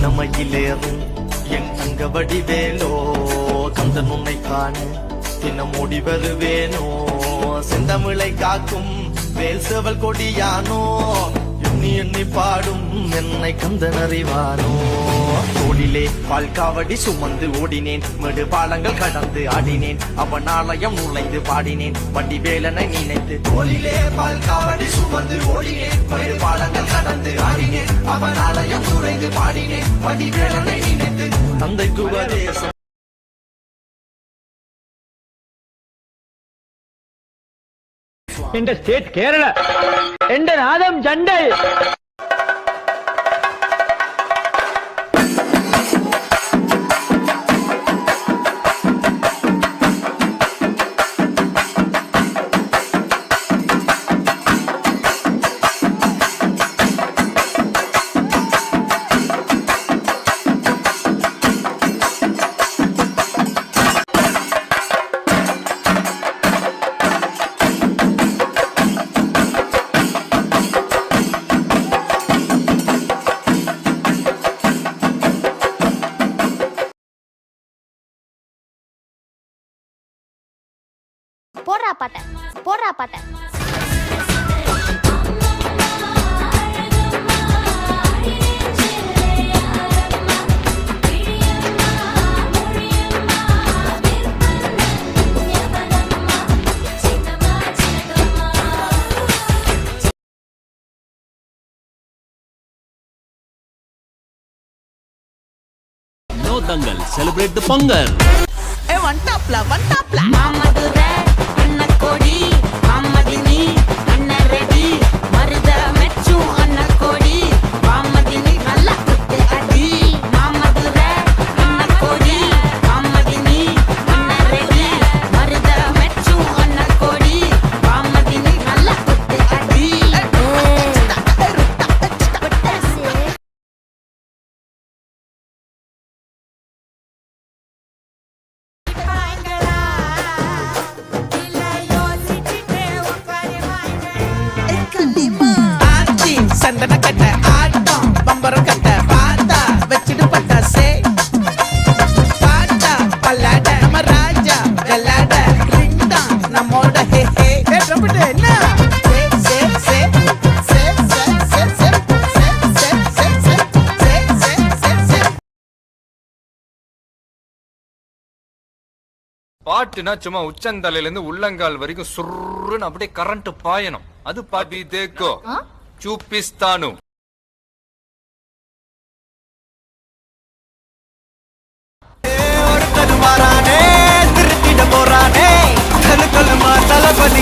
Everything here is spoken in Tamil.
சின்னமையிலேறும் என் தங்க வடிவேலோ கந்தன் உன்னை காண தினம் ஓடி வருவேனோ செந்தமிழை காக்கும் வேல் சேவல் கொடியானோ எண்ணி எண்ணி பாடும் என்னை கந்தன் அறிவானோ தோளிலே பால்காவடி சுமந்து ஓடினேன் மேடு பாலங்கள் கடந்து ஆடினேன் அவன் ஆலயம் நுழைந்து பாடினேன் வடிவேலனை நினைத்து தோளிலே பால்காவடி சுமந்து ஓடினேன் மேடு பாலங்கள் கடந்து ஆடினேன் அவன் ஆலயம் நுழைந்து பாடினேன் வடிவேலனை நினைத்து தந்தைக்கு உபதேசம் എന്റെ സ്റ്റേറ്റ് കേരള എന്റെ നാദം ചണ്ടൽ போடுறா பாட்ட போடுறா பாட்ட No dangal, celebrate the Pongal. Hey, one top la. Mamadure, anna kodi, mamadini, anna ready, maruda mechu anna kodi, mamadini nalla kutte adi. Mamadure, anna kodi, mamadini, anna ready, maruda mechu anna kodi, mamadini nalla kutte adi. சந்தன கட்ட ஆட்டம் பம்பரம் கட்ட பாத்தா வச்சிட்டு பட்டாசே பாட்டா பல்லாட நம்ம ராஜா கல்லாட ரிங்டா நம்மோட ஹே ஹே ட்ரம்பட் என்ன சே சே சே சே சே சே சே சே சே சே சே சே சே பாட்டுனா சும்மா உச்சந்தலையில இருந்து உள்ளங்கால் வரைக்கும் சுருன்னு அப்படியே கரண்ட் பாயணும் அது பாபி தேக்கோ చూపిస్తాను திருத்திட போறானே தலபதி